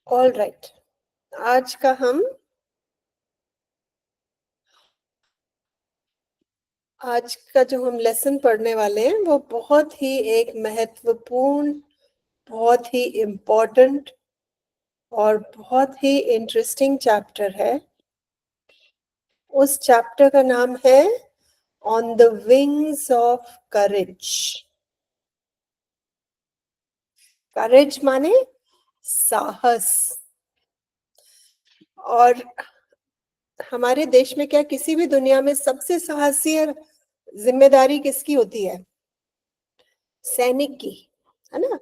All right. आज का हम आज का जो हम लेसन पढ़ने वाले हैं वो बहुत ही एक महत्वपूर्ण, बहुत ही इम्पोर्टेंट और बहुत ही इंटरेस्टिंग चैप्टर है। उस चैप्टर का नाम है on the wings of courage. Courage माने साहस। और हमारे देश में क्या किसी भी दुनिया में सबसे साहसी जिम्मेदारी किसकी होती है? सैनिक की, है ना?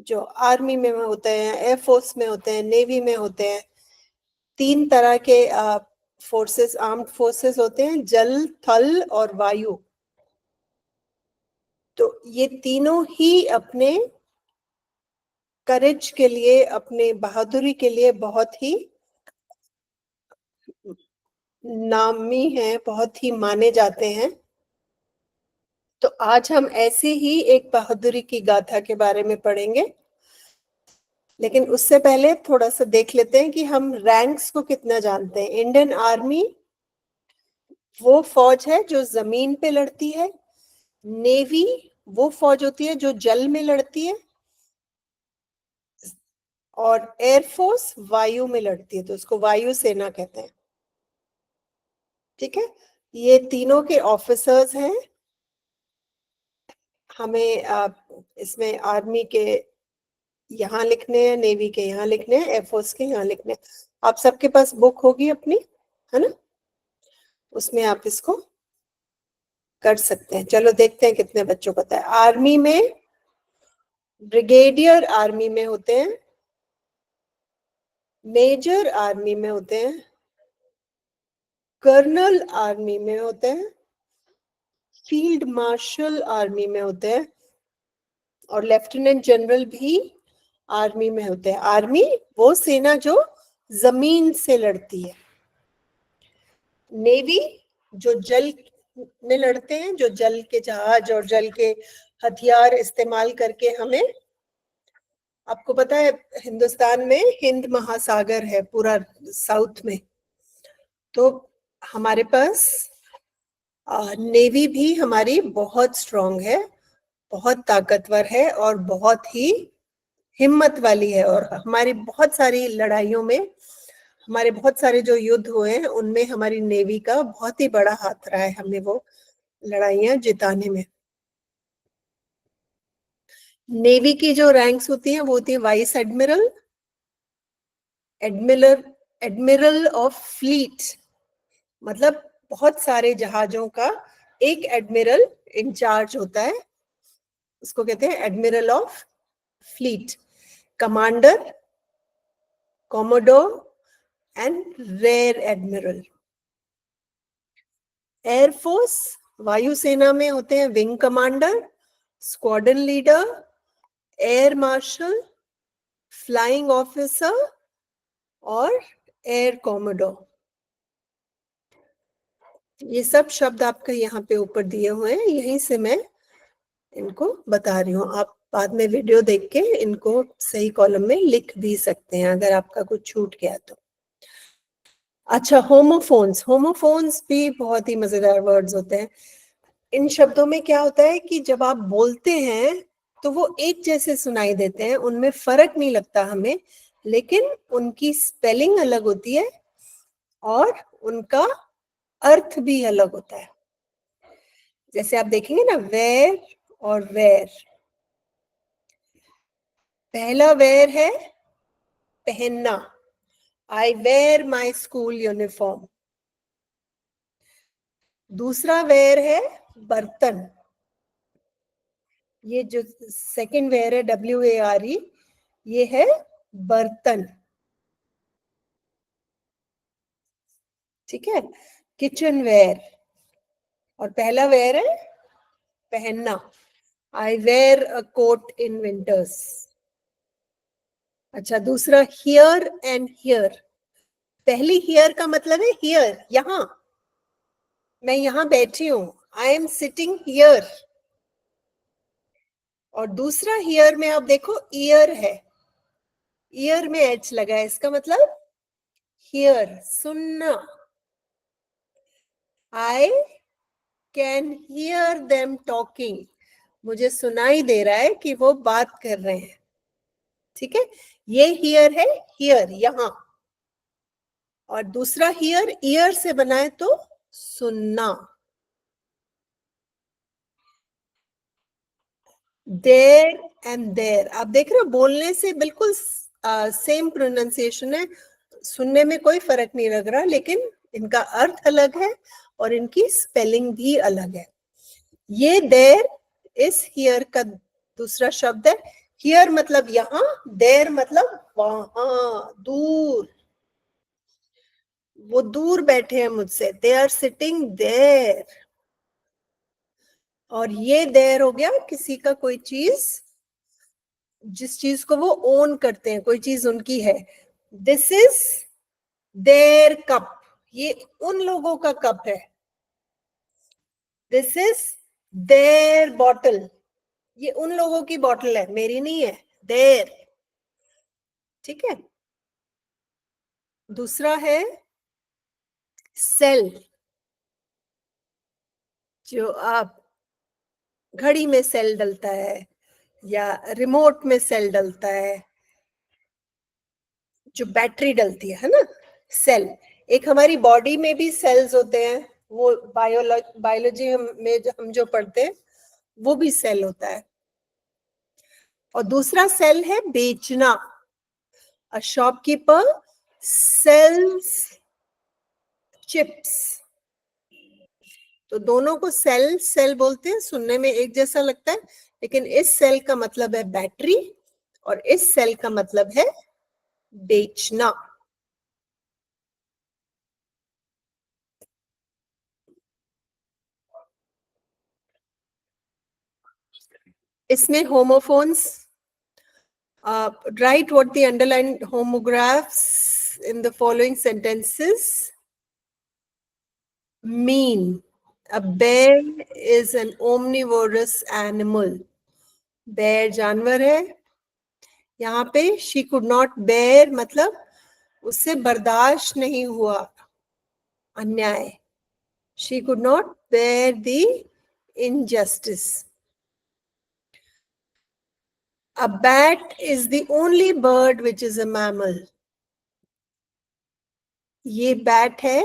जो आर्मी में होते हैं, एयरफोर्स में होते हैं, नेवी में होते हैं। 3 तरह के फोर्सेस, आर्म्ड फोर्सेस होते हैं, जल, थल और वायु। तो ये तीनों ही अपने करेज के लिए, अपने बहादुरी के लिए बहुत ही नामी हैं, बहुत ही माने जाते हैं। तो आज हम ऐसे ही एक बहादुरी की गाथा के बारे में पढ़ेंगे, लेकिन उससे पहले थोड़ा सा देख लेते हैं कि हम रैंक्स को कितना जानते हैं। इंडियन आर्मी वो फौज है जो जमीन पे लड़ती है। नेवी वो फौज होती है जो जल में लड़ती है। और एयरफोर्स वायु में लड़ती है, तो उसको वायु सेना कहते हैं। ठीक है, ये तीनों के ऑफिसर्स हैं। हमें इसमें आर्मी के यहाँ लिखने हैं, नेवी के यहाँ लिखने हैं, एयरफोर्स के यहाँ लिखने हैं। आप सबके पास बुक होगी अपनी, है ना? उसमें आप इसको कर सकते हैं। चलो देखते हैं कितने बच्चों को पता है। आर्मी में ब्रिगेडियर आर्मी में होते हैं, मेजर आर्मी में होते हैं, कर्नल आर्मी में होते हैं, फील्ड मार्शल आर्मी में होते हैं और लेफ्टिनेंट जनरल भी आर्मी में होते हैं। आर्मी वो सेना जो जमीन से लड़ती है। नेवी जो जल में लड़ते हैं, जो जल के जहाज और जल के हथियार इस्तेमाल करके हमें, आपको पता है हिंदुस्तान में हिंद महासागर है पूरा साउथ में, तो हमारे पास नेवी भी हमारी बहुत स्ट्रांग है, बहुत ताकतवर है और बहुत ही हिम्मत वाली है। और हमारी बहुत सारी लड़ाइयों में, हमारे बहुत सारे जो युद्ध हुए हैं उनमें हमारी नेवी का बहुत ही बड़ा हाथ रहा है, हमें वो लड़ाइयां जिताने में। नेवी की जो रैंक्स होती हैं वो होती है vice admiral, admiral, admiral of fleet, मतलब बहुत सारे जहाजों का एक एडमिरल इंचार्ज होता है, उसको कहते हैं admiral of fleet. Commander, commodore and rear admiral. Air force वायुसेना में होते हैं wing commander, squadron leader, air marshal, flying officer और एयर कॉमोडोर। ये सब शब्द आपके यहाँ पे ऊपर दिए हुए हैं, यहीं से मैं इनको बता रही हूँ। आप बाद में वीडियो देख के इनको सही कॉलम में लिख भी सकते हैं अगर आपका कुछ छूट गया तो। अच्छा, होमोफोन्स, होमोफोन्स भी बहुत ही मजेदार वर्ड्स होते हैं। इन शब्दों में क्या होता है कि जब आप बोलते हैं तो वो एक जैसे सुनाई देते हैं, उनमें फर्क नहीं लगता हमें, लेकिन उनकी स्पेलिंग अलग होती है और उनका अर्थ भी अलग होता है। जैसे आप देखेंगे ना, वेयर और वेयर। पहला वेयर है पहनना, I where my school uniform. दूसरा वेयर है बर्तन, ये जो सेकंड वेयर है WARE, ये है बर्तन। ठीक है, किचन वेयर। और पहला वेयर है पहनना, I wear a coat in winters. अच्छा, दूसरा हियर एंड हियर। पहली हियर का मतलब है हियर, यहाँ, मैं यहाँ बैठी हूँ, आई एम सिटिंग हियर। और दूसरा हियर में आप देखो ईयर है, ईयर में एच लगा है, इसका मतलब हियर, सुनना। I can hear them talking, मुझे सुनाई दे रहा है कि वो बात कर रहे हैं। ठीक है, ये हियर है, हियर यहां, और दूसरा हियर ईयर से बना है तो सुनना। देर एंड देर, आप देख रहे हो बोलने से बिल्कुल सेम प्रोनाउंसिएशन है, सुनने में कोई फर्क नहीं लग रहा, लेकिन इनका अर्थ अलग है और इनकी स्पेलिंग भी अलग है। ये देर इस हियर का दूसरा शब्द है। हियर मतलब यहां, देर मतलब वहां, दूर। वो दूर बैठे हैं मुझसे, दे आर सिटिंग देर। और ये देर हो गया किसी का कोई चीज, जिस चीज को वो ओन करते हैं, कोई चीज उनकी है। दिस इज देयर कप, ये उन लोगों का कप है। दिस इज देयर बॉटल, ये उन लोगों की बॉटल है, मेरी नहीं है, देयर। ठीक है, दूसरा है सेल, जो आप घड़ी में सेल डलता है या रिमोट में सेल डलता है, जो बैटरी डलती है ना, सेल। एक हमारी बॉडी में भी सेल्स होते हैं, वो बायोलॉजी में जो हम जो पढ़ते हैं वो भी सेल होता है। और दूसरा सेल है बेचना, अ शॉपकीपर सेल्स चिप्स। तो दोनों को सेल सेल बोलते हैं, सुनने में एक जैसा लगता है, लेकिन इस सेल का मतलब है बैटरी और इस सेल का मतलब है बेचना। इसमें homophones, write what the underlined homographs in the following sentences mean. A bear is an omnivorous animal. bear जानवर है। यहाँ पे she could not bear मतलब उससे बर्दाश्त नहीं हुआ अन्याय। she could not bear the injustice. A bat is the only bird which is a mammal. ये बैट है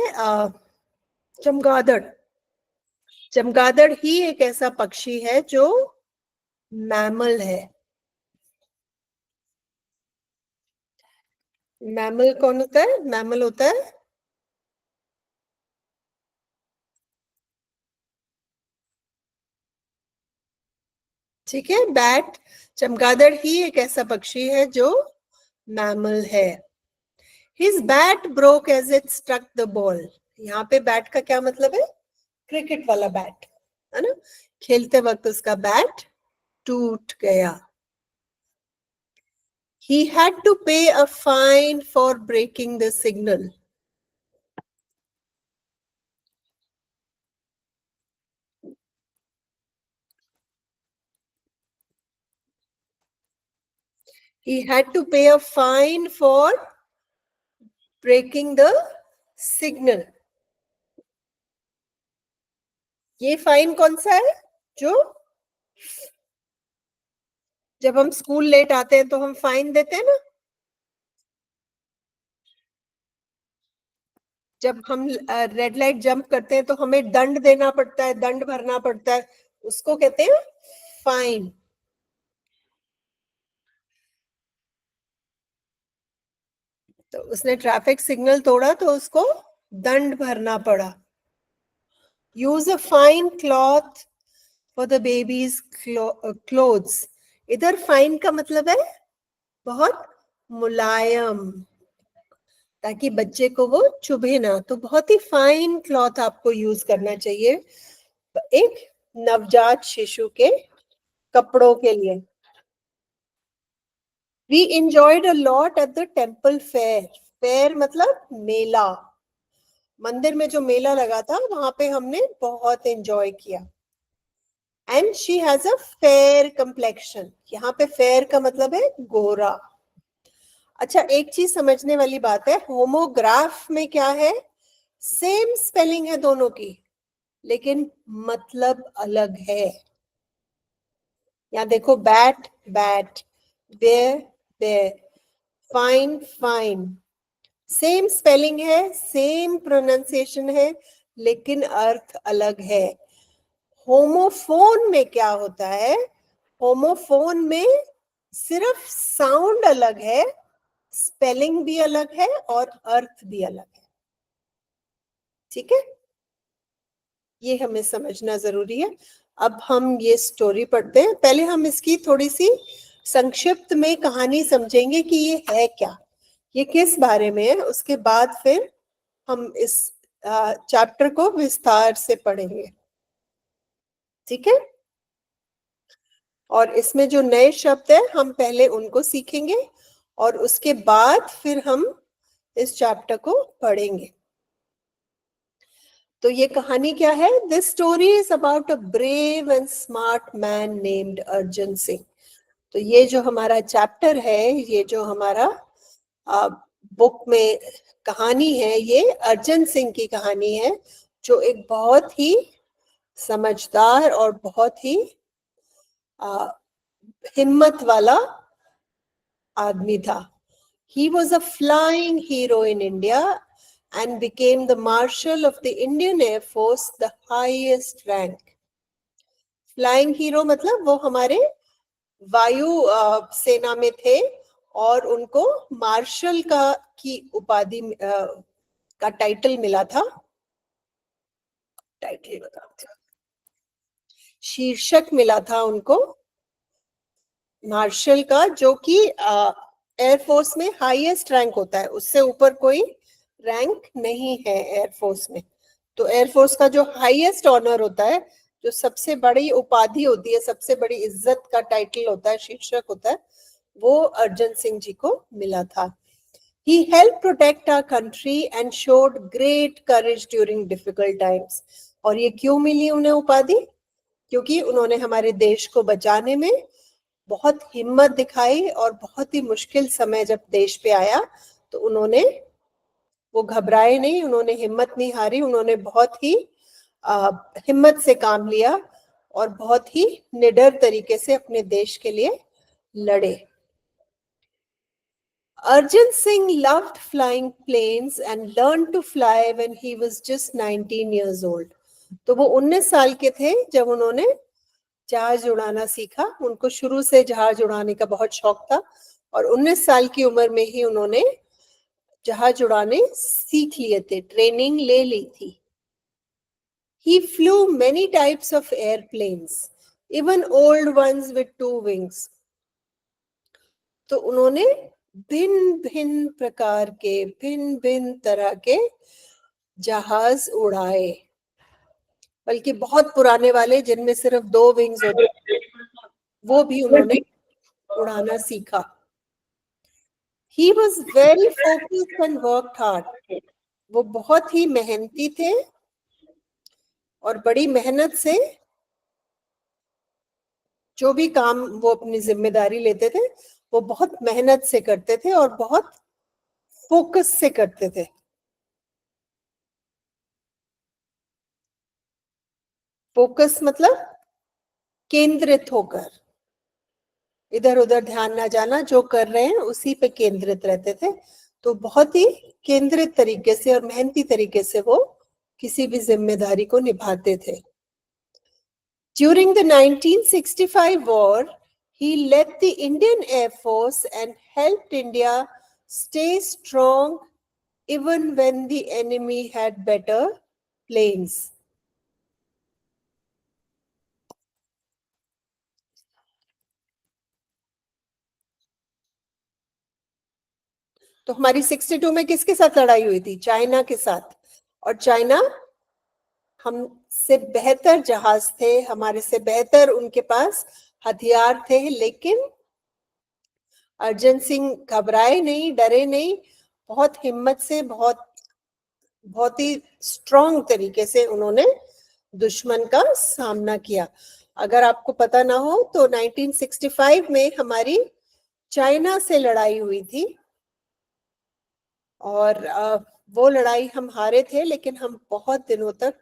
चमगादड़। चमगादड़ ही एक ऐसा पक्षी है जो मैमल है। मैमल कौन होता है? मैमल होता है ठीक है, बैट, चमगादड़ ही एक ऐसा पक्षी है जो मैमल है। His bat broke as it struck the ball. यहाँ पे बैट का क्या मतलब है? क्रिकेट वाला बैट, है ना? खेलते वक्त उसका बैट टूट गया। He had to pay a fine for breaking the signal. He had to pay a fine for breaking the signal. ये फाइन कौन सा है? जो जब हम स्कूल लेट आते हैं तो हम फाइन देते हैं ना, जब हम रेड लाइट जंप करते हैं तो हमें दंड देना पड़ता है, दंड भरना पड़ता है, उसको कहते हैं फाइन। तो उसने ट्रैफिक सिग्नल तोड़ा तो उसको दंड भरना पड़ा। Use a fine cloth for the babies clothes. इधर फाइन का मतलब है बहुत मुलायम, ताकि बच्चे को वो चुभे ना, तो बहुत ही फाइन क्लॉथ आपको यूज करना चाहिए एक नवजात शिशु के कपड़ों के लिए। We enjoyed a lot at the temple fair. Fair मतलब मेला, मंदिर में जो मेला लगा था वहां पे हमने बहुत एंजॉय किया। And she has a fair complexion. यहाँ पे fair का मतलब है गोरा। अच्छा, एक चीज समझने वाली बात है, होमोग्राफ में क्या है, सेम स्पेलिंग है दोनों की, लेकिन मतलब अलग है। यहाँ देखो, bat bat, bear bear, fine fine, same spelling है, सेम प्रोनाउंसिएशन है, लेकिन अर्थ अलग है। होमोफोन में क्या होता है, होमोफोन में सिर्फ साउंड अलग है, स्पेलिंग भी अलग है और अर्थ भी अलग है। ठीक है, ये हमें समझना जरूरी है। अब हम ये स्टोरी पढ़ते हैं। पहले हम इसकी थोड़ी सी संक्षिप्त में कहानी समझेंगे कि ये है क्या, ये किस बारे में है, उसके बाद फिर हम इस चैप्टर को विस्तार से पढ़ेंगे। ठीक है, और इसमें जो नए शब्द है हम पहले उनको सीखेंगे और उसके बाद फिर हम इस चैप्टर को पढ़ेंगे। तो ये कहानी क्या है, this story is about a brave and smart man named Arjun Singh. तो ये जो हमारा चैप्टर है, ये जो हमारा बुक में कहानी है, ये अर्जुन सिंह की कहानी है, जो एक बहुत ही समझदार और बहुत ही हिम्मत वाला आदमी था। He was a flying hero in India and became the Marshal of the Indian Air Force, the highest rank. Flying hero मतलब वो हमारे वायु सेना में थे और उनको मार्शल का की उपाधि का टाइटल मिला था। टाइटल बताते, शीर्षक मिला था उनको मार्शल का, जो कि एयरफोर्स में हाईएस्ट रैंक होता है, उससे ऊपर कोई रैंक नहीं है एयरफोर्स में। तो एयरफोर्स का जो हाईएस्ट ऑनर होता है, जो सबसे बड़ी उपाधि होती है, सबसे बड़ी इज्जत का टाइटल होता है, शीर्षक होता है, वो अर्जुन सिंह जी को मिला था। He helped protect our country and showed great courage during difficult times. और ये क्यों मिली उन्हें उपाधि, क्योंकि उन्होंने हमारे देश को बचाने में बहुत हिम्मत दिखाई और बहुत ही मुश्किल समय जब देश पे आया तो उन्होंने, वो घबराए नहीं, उन्होंने हिम्मत नहीं हारी, उन्होंने बहुत ही हिम्मत से काम लिया और बहुत ही निडर तरीके से अपने देश के लिए लड़े। Arjun Singh loved flying planes and learned to fly when he was just 19 years old. तो वो 19 साल के थे जब उन्होंने जहाज उड़ाना सीखा। उनको शुरू से जहाज उड़ाने का बहुत शौक था और 19 साल की उम्र में ही उन्होंने जहाज उड़ाने सीख लिए थे, ट्रेनिंग ले ली थी। He flew many types of airplanes, even old ones with 2 wings. तो उन्होंने भिन्न भिन्न प्रकार के, भिन्न भिन्न तरह के जहाज उड़ाए, बल्कि बहुत पुराने वाले जिनमें सिर्फ 2 विंग्स होते, वो भी उन्होंने उड़ाना सीखा। He was very focused and worked hard. वो बहुत ही मेहनती थे और बड़ी मेहनत से जो भी काम वो अपनी जिम्मेदारी लेते थे, वो बहुत मेहनत से करते थे और बहुत फोकस से करते थे। फोकस मतलब केंद्रित होकर, इधर उधर ध्यान ना जाना, जो कर रहे हैं उसी पे केंद्रित रहते थे। तो बहुत ही केंद्रित तरीके से और मेहनती तरीके से वो किसी भी जिम्मेदारी को निभाते थे। During the 1965 war, he led the Indian Air Force and helped India stay strong even when the enemy had better planes. तो हमारी 62 में किसके साथ लड़ाई हुई थी? चाइना के साथ। और चाइना हमसे बेहतर जहाज थे, हमारे से बेहतर उनके पास हथियार थे, लेकिन अर्जुन सिंह घबराए नहीं, डरे नहीं, बहुत हिम्मत से, बहुत ही स्ट्रॉन्ग तरीके से उन्होंने दुश्मन का सामना किया। अगर आपको पता ना हो तो 1965 में हमारी चाइना से लड़ाई हुई थी और वो लड़ाई हम हारे थे, लेकिन हम बहुत दिनों तक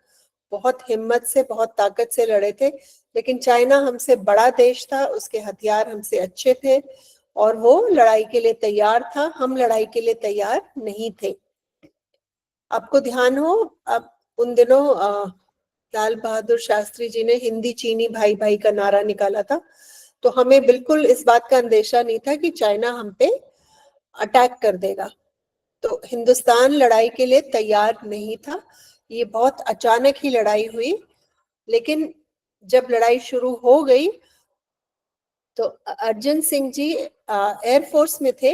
बहुत हिम्मत से, बहुत ताकत से लड़े थे। लेकिन चाइना हमसे बड़ा देश था, उसके हथियार हमसे अच्छे थे और वो लड़ाई के लिए तैयार था, हम लड़ाई के लिए तैयार नहीं थे। आपको ध्यान हो, अब उन दिनों लाल बहादुर शास्त्री जी ने हिंदी चीनी भाई भाई का नारा निकाला था, तो हमें बिल्कुल इस बात का अंदेशा नहीं था कि चाइना हम पे अटैक कर देगा। तो हिंदुस्तान लड़ाई के लिए तैयार नहीं था, ये बहुत अचानक ही लड़ाई हुई। लेकिन जब लड़ाई शुरू हो गई तो अर्जन सिंह जी एयरफोर्स में थे,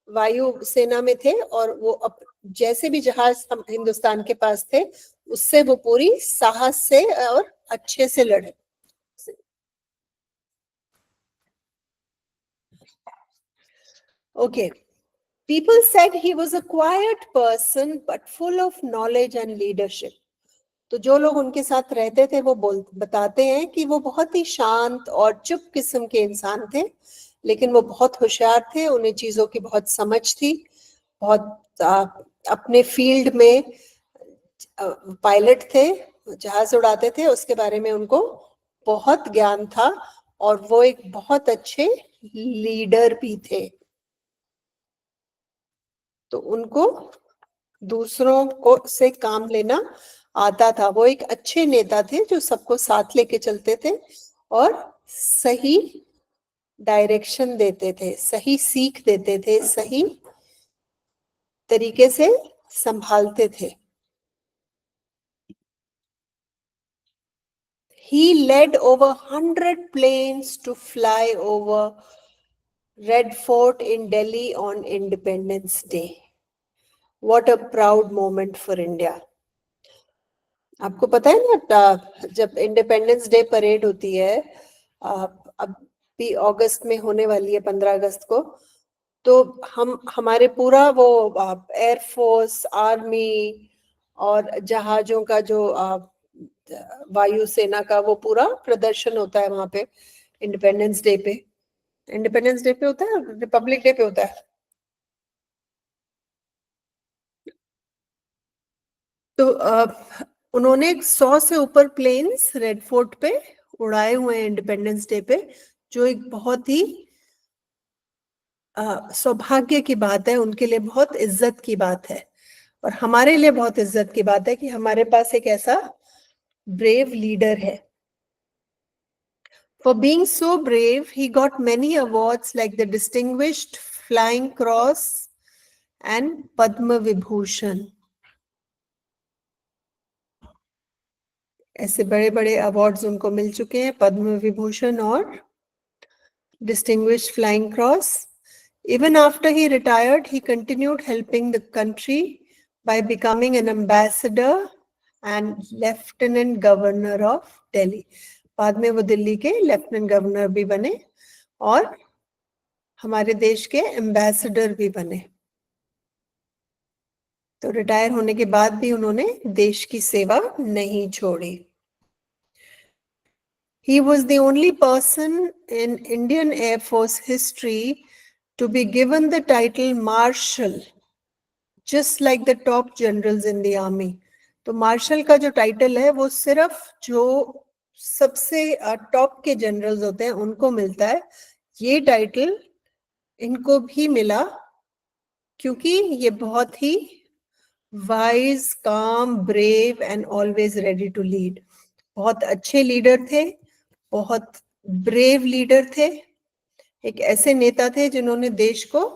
वायु सेना में थे, और वो जैसे भी जहाज हम हिंदुस्तान के पास थे उससे वो पूरी साहस से और अच्छे से लड़े। Okay, people said he was a quiet person but full of knowledge and leadership. तो जो लोग उनके साथ रहते थे वो बताते हैं कि वो बहुत ही शांत और चुप किस्म के इंसान थे, लेकिन वो बहुत होशियार थे, उन्हें चीजों की बहुत समझ थी, बहुत अपने फील्ड में पायलट थे, जहाज उड़ाते थे, उसके बारे में उनको बहुत ज्ञान था और वो एक बहुत अच्छे लीडर भी थे। तो उनको दूसरों को से काम लेना आता था, वो एक अच्छे नेता थे जो सबको साथ लेके चलते थे और सही डायरेक्शन देते थे, सही सीख देते थे, सही तरीके से संभालते थे। He led over 100 planes to fly over Red Fort in Delhi on Independence Day. What a proud moment for India. आपको पता है ना, जब इंडिपेंडेंस डे परेड होती है, अब भी अगस्त में होने वाली है 15 अगस्त को, तो हम हमारे पूरा वो एयरफोर्स, आर्मी और जहाजों का जो वायुसेना का वो पूरा प्रदर्शन होता है वहां पे इंडिपेंडेंस डे पे। इंडिपेंडेंस डे पे होता है, रिपब्लिक डे पे होता है। तो उन्होंने 100 से ऊपर प्लेन्स रेड फोर्ट पे उड़ाए हुए हैं इंडिपेंडेंस डे पे, जो एक बहुत ही सौभाग्य की बात है, उनके लिए बहुत इज्जत की बात है और हमारे लिए बहुत इज्जत की बात है कि हमारे पास एक ऐसा ब्रेव लीडर है। For being so brave, he got many awards like the Distinguished Flying Cross and Padma Vibhushan. ऐसे बड़े बड़े अवार्ड्स उनको मिल चुके हैं, पद्म विभूषण और Distinguished Flying Cross. Even after he retired, he continued helping the country by becoming an ambassador and Lieutenant Governor of Delhi. बाद में वो दिल्ली के लेफ्टिनेंट गवर्नर भी बने और हमारे देश के एम्बेसडर भी बने। तो रिटायर होने के बाद भी उन्होंने देश की सेवा नहीं छोड़ी। He was the only person in Indian Air Force history to be given the title Marshal, just like the top generals in the army. तो मार्शल का जो टाइटल है वो सिर्फ जो सबसे टॉप के जनरल्स होते हैं उनको मिलता है। ये टाइटल इनको भी मिला क्योंकि ये बहुत ही wise, calm, brave and always ready to lead, बहुत अच्छे लीडर थे, बहुत ब्रेव लीडर थे, एक ऐसे नेता थे जिन्होंने देश को,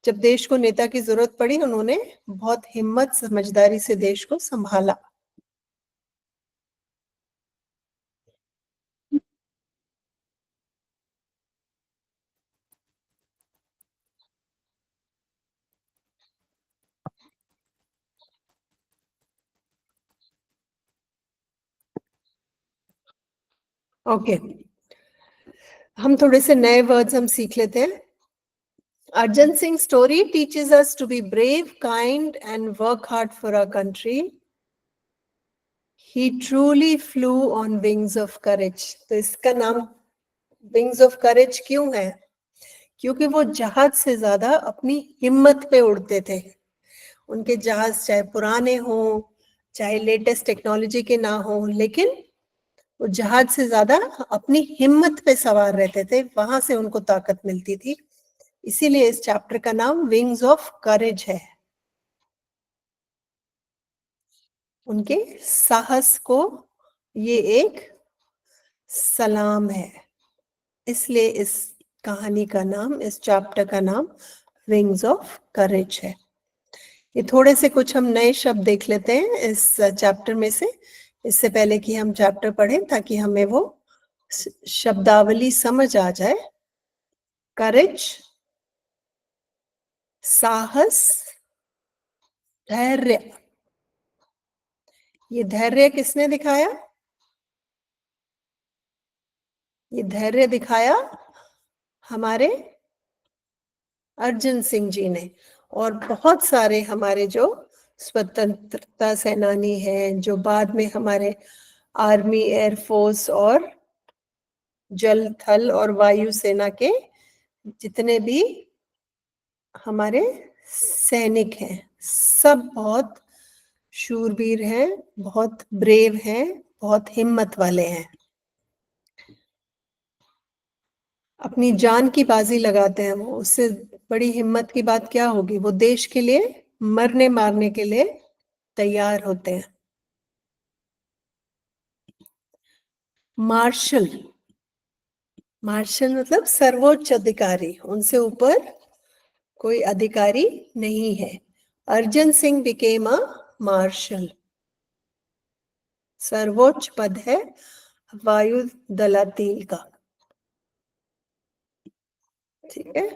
जब देश को नेता की जरूरत पड़ी, उन्होंने बहुत हिम्मत, समझदारी से देश को संभाला। ओके, हम थोड़े से नए वर्ड्स हम सीख लेते हैं। Arjan Singh's story teaches us to be brave, kind, and work hard for our country. He truly flew on wings of courage. तो इसका नाम wings of courage क्यों है? क्योंकि वो जहाज से ज्यादा अपनी हिम्मत पे उड़ते थे। उनके जहाज चाहे पुराने हों, चाहे लेटेस्ट टेक्नोलॉजी के ना हो, लेकिन वो जहाज से ज्यादा अपनी हिम्मत पे सवार रहते थे, वहां से उनको ताकत मिलती थी। इसीलिए इस चैप्टर का नाम विंग्स ऑफ करेज है। उनके साहस को ये एक सलाम है, इसलिए इस कहानी का नाम, इस चैप्टर का नाम विंग्स ऑफ करेज है। ये थोड़े से कुछ हम नए शब्द देख लेते हैं इस चैप्टर में से, इससे पहले कि हम चैप्टर पढ़ें, ताकि हमें वो शब्दावली समझ आ जाए। करेज, साहस, धैर्य। ये धैर्य किसने दिखाया? ये धैर्य दिखाया हमारे अर्जुन सिंह जी ने, और बहुत सारे हमारे जो स्वतंत्रता सेनानी हैं, जो बाद में हमारे आर्मी, एयरफोर्स और जल, थल और वायु सेना के जितने भी हमारे सैनिक हैं, सब बहुत शूरवीर हैं, बहुत ब्रेव हैं, बहुत हिम्मत वाले हैं। अपनी जान की बाजी लगाते हैं वो, उससे बड़ी हिम्मत की बात क्या होगी। वो देश के लिए मरने मारने के लिए तैयार होते हैं। मार्शल, मार्शल मतलब सर्वोच्च अधिकारी, उनसे ऊपर कोई अधिकारी नहीं है। Arjan Singh became a martial, सर्वोच्च पद है वायु दलातील का। ठीक है,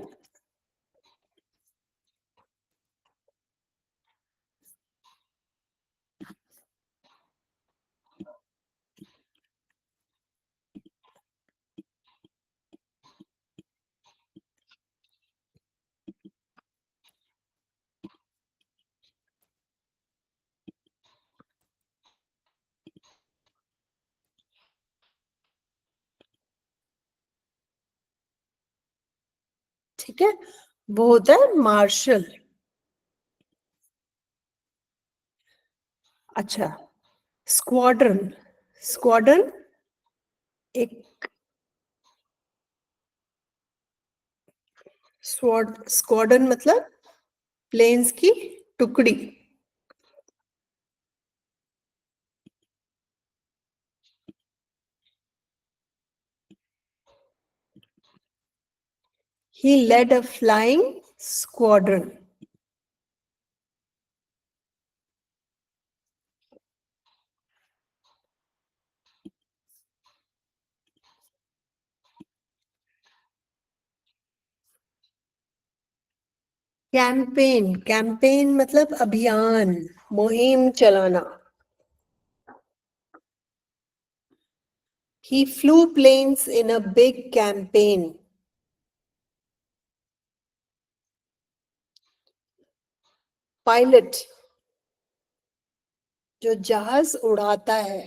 ठीक है, वो होता है मार्शल। अच्छा, स्क्वाड्रन, स्क्वाड्रन एक, स्क्वाड्रन मतलब प्लेन्स की टुकड़ी। He led a flying squadron. Campaign, campaign मतलब अभियान, मुहिम चलाना। He flew planes in a big campaign. Pilot, जो जहाज उड़ाता है,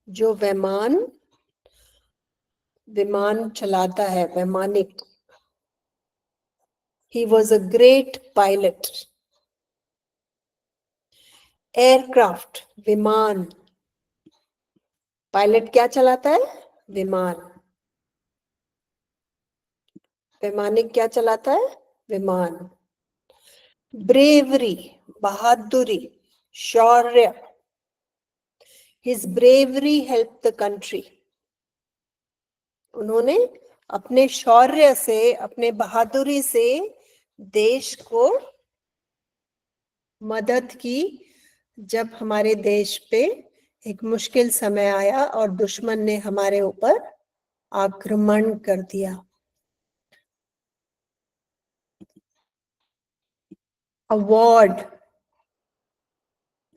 जो विमान विमान चलाता है, वैमानिक। He was a great pilot. Aircraft, विमान। पायलट क्या चलाता है? विमान। वैमानिक क्या चलाता है? विमान। ब्रेवरी, बहादुरी, शौर्य। His bravery helped the country. उन्होंने अपने शौर्य से, अपने बहादुरी से देश को मदद की, जब हमारे देश पे एक मुश्किल समय आया और दुश्मन ने हमारे ऊपर आक्रमण कर दिया। अवार्ड,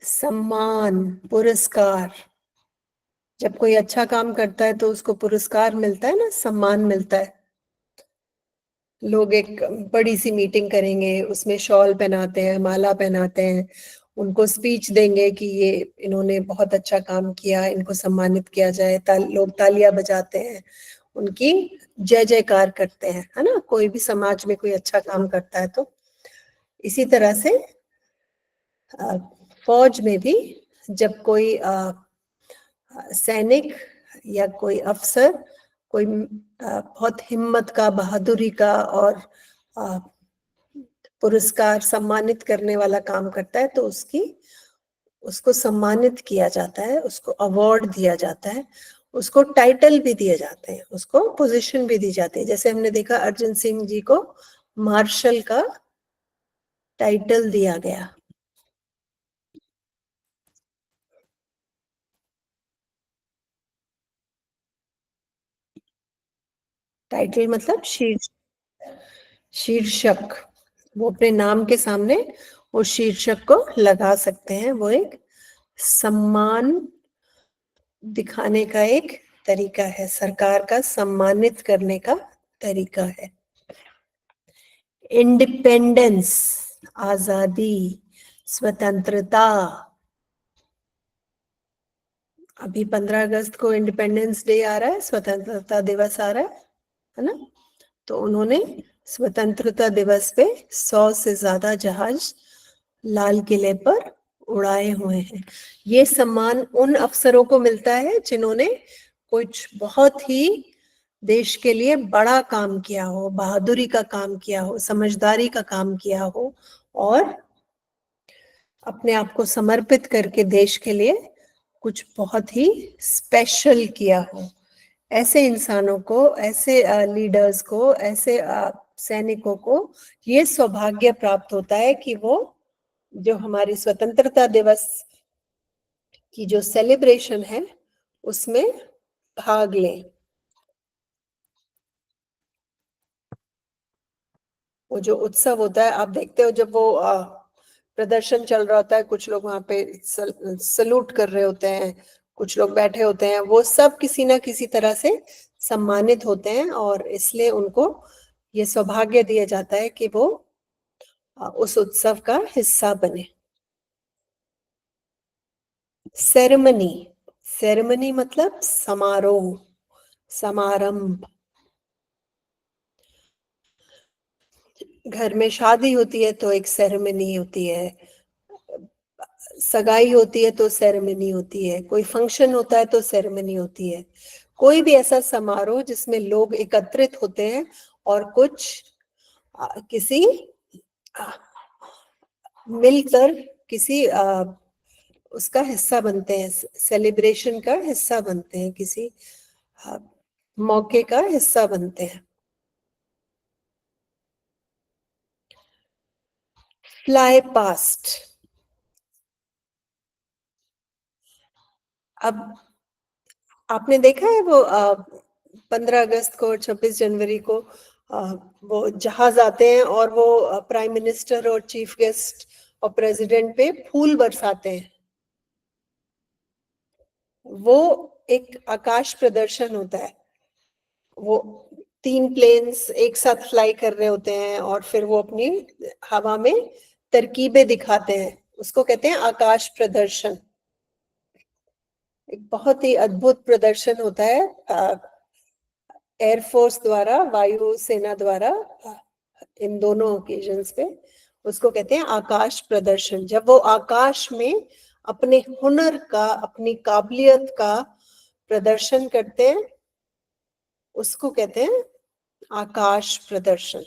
सम्मान, पुरस्कार। जब कोई अच्छा काम करता है तो उसको पुरस्कार मिलता है ना, सम्मान मिलता है। लोग एक बड़ी सी मीटिंग करेंगे, उसमें शॉल पहनाते हैं, माला पहनाते हैं, उनको स्पीच देंगे कि ये इन्होंने बहुत अच्छा काम किया, इनको सम्मानित किया जाए। लोग तालियां बजाते हैं, उनकी जय जयकार करते हैं, है ना। कोई भी समाज में कोई अच्छा काम करता है तो इसी तरह से फौज में भी जब कोई सैनिक या कोई अफसर कोई बहुत हिम्मत का, बहादुरी का और पुरस्कार सम्मानित करने वाला काम करता है तो उसको सम्मानित किया जाता है, उसको अवार्ड दिया जाता है, उसको टाइटल भी दिए जाते हैं, उसको पोजीशन भी दी जाती है। जैसे हमने देखा अर्जुन सिंह जी को मार्शल का टाइटल दिया गया। टाइटल मतलब शीर्षक। वो अपने नाम के सामने उस शीर्षक को लगा सकते हैं। वो एक सम्मान दिखाने का एक तरीका है, सरकार का सम्मानित करने का तरीका है। इंडिपेंडेंस, आजादी, स्वतंत्रता। अभी 15 अगस्त को इंडिपेंडेंस डे आ रहा है, स्वतंत्रता दिवस आ रहा है ना। तो उन्होंने स्वतंत्रता दिवस पे 100 से ज्यादा जहाज लाल किले पर उड़ाए हुए हैं। ये सम्मान उन अफसरों को मिलता है जिन्होंने कुछ बहुत ही देश के लिए बड़ा काम किया हो, बहादुरी का काम किया हो, समझदारी का काम किया हो और अपने आप को समर्पित करके देश के लिए कुछ बहुत ही स्पेशल किया हो। ऐसे इंसानों को, ऐसे लीडर्स को, ऐसे सैनिकों को ये सौभाग्य प्राप्त होता है कि वो जो हमारी स्वतंत्रता दिवस की जो सेलिब्रेशन है उसमें भाग लें। वो जो उत्सव होता है, आप देखते हो जब वो प्रदर्शन चल रहा होता है, कुछ लोग वहां पे सलूट कर रहे होते हैं, कुछ लोग बैठे होते हैं, वो सब किसी ना किसी तरह से सम्मानित होते हैं और इसलिए उनको ये सौभाग्य दिया जाता है कि वो उस उत्सव का हिस्सा बने। सेरेमनी, सेरेमनी मतलब समारोह, समारंभ। घर में शादी होती है तो एक सेरेमनी होती है, सगाई होती है तो सेरेमनी होती है, कोई फंक्शन होता है तो सेरेमनी होती है। कोई भी ऐसा समारोह जिसमें लोग एकत्रित होते हैं और कुछ किसी मिलकर किसी उसका हिस्सा बनते हैं, सेलिब्रेशन का हिस्सा बनते हैं, किसी मौके का हिस्सा बनते हैं। Fly past. अब आपने देखा है वो 15 अगस्त को और 26 जनवरी को वो जहाज आते हैं और वो प्राइम मिनिस्टर और चीफ गेस्ट और प्रेसिडेंट पे फूल बरसाते हैं। वो एक आकाश प्रदर्शन होता है। वो 3 प्लेन्स एक साथ फ्लाई कर रहे होते हैं और फिर वो अपनी हवा में तरकीबें दिखाते हैं, उसको कहते हैं आकाश प्रदर्शन। एक बहुत ही अद्भुत प्रदर्शन होता है एयरफोर्स द्वारा, वायु सेना द्वारा, इन दोनों ओकेजन्स पे। उसको कहते हैं आकाश प्रदर्शन। जब वो आकाश में अपने हुनर का, अपनी काबिलियत का प्रदर्शन करते हैं, उसको कहते हैं आकाश प्रदर्शन।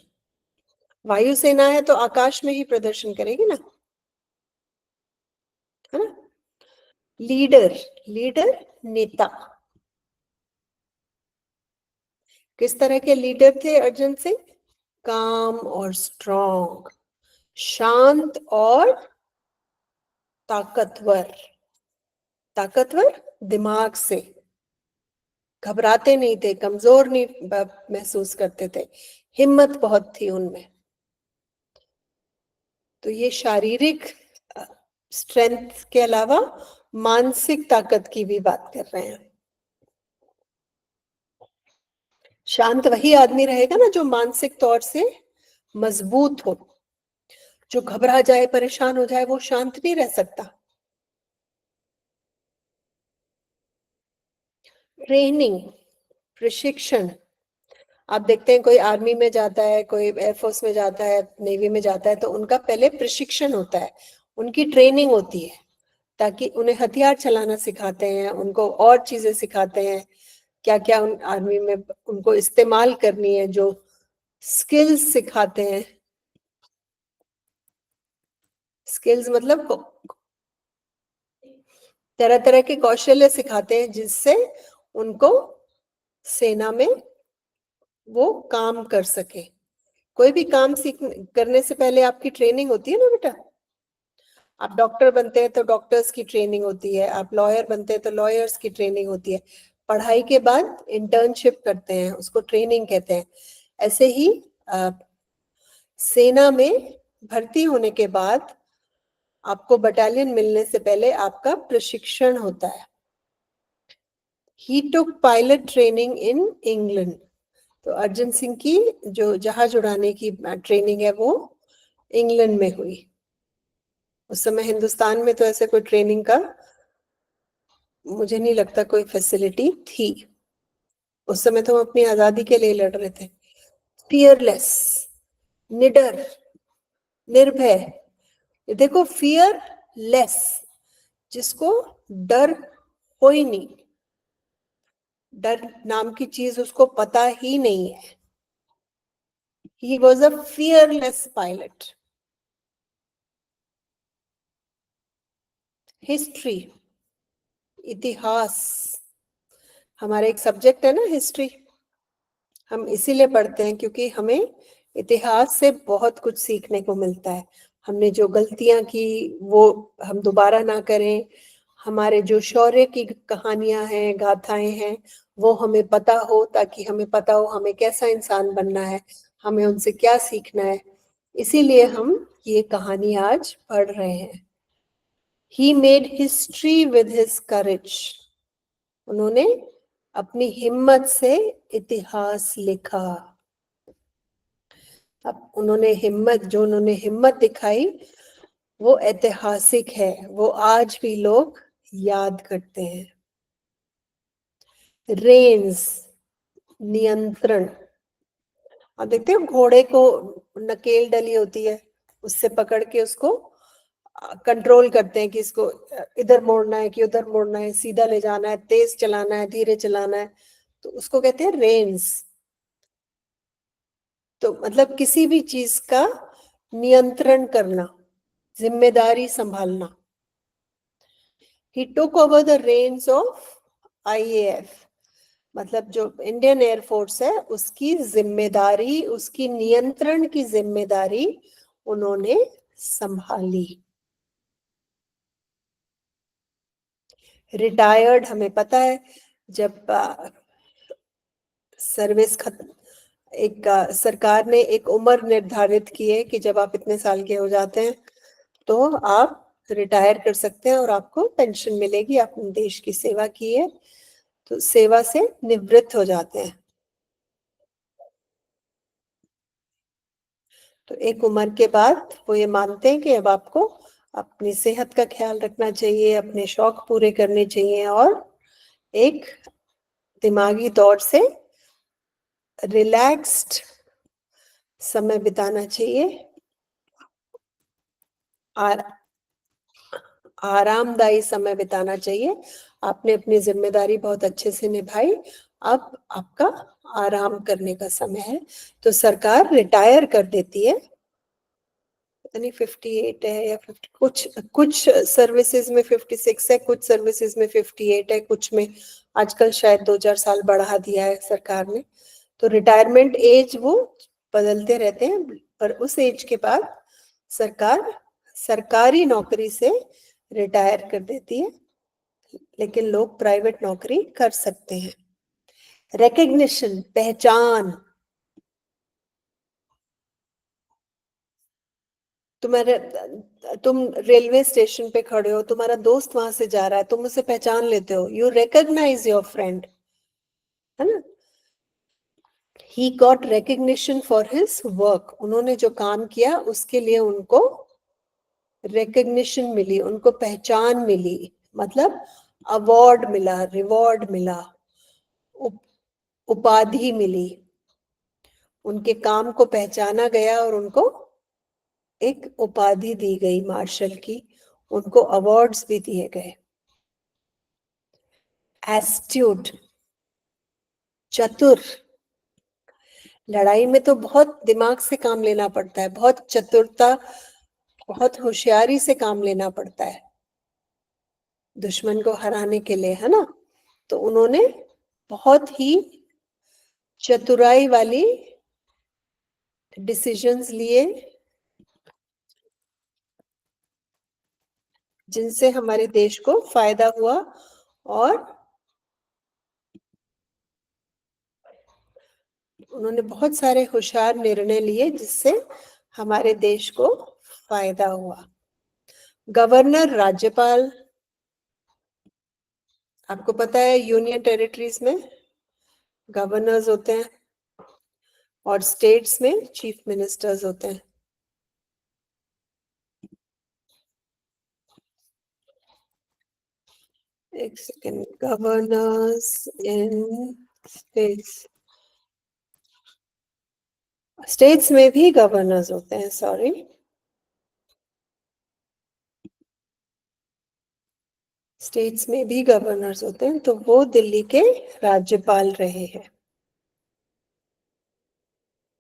वायुसेना है तो आकाश में ही प्रदर्शन करेगी ना, है ना। लीडर, लीडर नेता। किस तरह के लीडर थे अर्जुन सिंह? काम और स्ट्रॉन्ग, शांत और ताकतवर। ताकतवर दिमाग से, घबराते नहीं थे, कमजोर नहीं महसूस करते थे, हिम्मत बहुत थी उनमें। तो ये शारीरिक स्ट्रेंथ के अलावा मानसिक ताकत की भी बात कर रहे हैं। शांत वही आदमी रहेगा ना जो मानसिक तौर से मजबूत हो। जो घबरा जाए, परेशान हो जाए, वो शांत नहीं रह सकता। ट्रेनिंग, प्रशिक्षण। आप देखते हैं कोई आर्मी में जाता है, कोई एयरफोर्स में जाता है, नेवी में जाता है, तो उनका पहले प्रशिक्षण होता है। उनकी ट्रेनिंग होती है, ताकि उन्हें हथियार चलाना सिखाते हैं, उनको और चीजें सिखाते हैं, क्या क्या उन आर्मी में उनको इस्तेमाल करनी है, जो स्किल्स सिखाते हैं। स्किल्स मतलब तरह तरह के कौशल्य सिखाते हैं, जिससे उनको सेना में वो काम कर सके। कोई भी काम करने से पहले आपकी ट्रेनिंग होती है ना बेटा। आप डॉक्टर बनते हैं तो डॉक्टर्स की ट्रेनिंग होती है, आप लॉयर बनते हैं तो लॉयर्स की ट्रेनिंग होती है। पढ़ाई के बाद इंटर्नशिप करते हैं, उसको ट्रेनिंग कहते हैं। ऐसे ही सेना में भर्ती होने के बाद आपको बटालियन मिलने से पहले आपका प्रशिक्षण होता है। ही टुक पायलट ट्रेनिंग इन इंग्लैंड। तो अर्जन सिंह की जो जहाज उड़ाने की ट्रेनिंग है वो इंग्लैंड में हुई। उस समय हिंदुस्तान में तो ऐसे कोई ट्रेनिंग का मुझे नहीं लगता कोई फैसिलिटी थी। उस समय तो हम अपनी आजादी के लिए लड़ रहे थे। फियरलेस, निडर, निर्भय। देखो, फियरलेस, जिसको डर कोई नहीं, डर नाम की चीज उसको पता ही नहीं है। He was a fearless pilot. History, इतिहास, हमारा एक सब्जेक्ट है ना हिस्ट्री। हम इसीलिए पढ़ते हैं क्योंकि हमें इतिहास से बहुत कुछ सीखने को मिलता है। हमने जो गलतियां की वो हम दोबारा ना करें। हमारे जो शौर्य की कहानियां हैं, गाथाएं हैं, वो हमें पता हो, ताकि हमें पता हो हमें कैसा इंसान बनना है, हमें उनसे क्या सीखना है। इसीलिए हम ये कहानी आज पढ़ रहे हैं। He made history with his courage. उन्होंने अपनी हिम्मत से इतिहास लिखा। अब उन्होंने हिम्मत दिखाई, वो ऐतिहासिक है, वो आज भी लोग याद करते हैं। रेंस, नियंत्रण। और देखते हो घोड़े को नकेल डली होती है, उससे पकड़ के उसको कंट्रोल करते हैं कि इसको इधर मोड़ना है कि उधर मोड़ना है, सीधा ले जाना है, तेज चलाना है, धीरे चलाना है, तो उसको कहते हैं रेंस। तो मतलब किसी भी चीज का नियंत्रण करना, जिम्मेदारी संभालना। He took over the reins of IAF, मतलब जो इंडियन एयरफोर्स है उसकी जिम्मेदारी, उसकी नियंत्रण की जिम्मेदारी उन्होंने संभाली। रिटायर्ड, हमें पता है जब सर्विस खत्म, एक सरकार ने एक उम्र निर्धारित की है कि जब आप इतने साल के हो जाते हैं तो आप रिटायर कर सकते हैं और आपको पेंशन मिलेगी, आपने देश की सेवा की है, तो सेवा से निवृत्त हो जाते हैं। तो एक उम्र के बाद वो ये मानते हैं कि अब आपको अपनी सेहत का ख्याल रखना चाहिए, अपने शौक पूरे करने चाहिए और एक दिमागी तौर से रिलैक्स्ड समय बिताना चाहिए, और आरामदायी समय बिताना चाहिए। आपने अपनी जिम्मेदारी बहुत अच्छे से निभाई, अब आपका आराम करने का समय है। तो सरकार रिटायर कर देती है, पता नहीं 58 है या 50, कुछ सर्विसेज में 56 है, कुछ सर्विसेज में 58 है, कुछ में आजकल शायद 2-4 साल बढ़ा दिया है सरकार ने। तो रिटायरमेंट एज वो बदलते रहते हैं, पर उस एज के बाद सरकार सरकारी नौकरी से रिटायर कर देती है, लेकिन लोग प्राइवेट नौकरी कर सकते हैं। रिकग्निशन, पहचान। तुम रेलवे स्टेशन पे खड़े हो, तुम्हारा दोस्त वहां से जा रहा है, तुम उसे पहचान लेते हो, यू रिकॉग्नाइज योर फ्रेंड, है ना। He got recognition for his work. उन्होंने जो काम किया उसके लिए उनको रिकग्निशन मिली, उनको पहचान मिली, मतलब अवार्ड मिला, रिवॉर्ड मिला, उपाधि मिली। उनके काम को पहचाना गया और उनको एक उपाधि दी गई मार्शल की, उनको अवार्ड्स भी दिए गए। एस्ट्यूट, चतुर, लड़ाई में तो बहुत दिमाग से काम लेना पड़ता है, बहुत चतुरता, बहुत होशियारी से काम लेना पड़ता है दुश्मन को हराने के लिए, है ना। तो उन्होंने बहुत ही चतुराई वाली डिसीजंस लिए, जिनसे हमारे देश को फायदा हुआ, और उन्होंने बहुत सारे होशियार निर्णय लिए जिससे हमारे देश को फायदा हुआ। गवर्नर, राज्यपाल, आपको पता है यूनियन टेरिटरीज में गवर्नर्स होते हैं और स्टेट्स में चीफ मिनिस्टर्स होते हैं। एक सेकेंड, गवर्नर्स इन स्टेट्स, स्टेट्स में भी गवर्नर्स होते हैं, सॉरी, स्टेट्स में भी गवर्नर्स होते हैं, तो वो दिल्ली के राज्यपाल रहे हैं।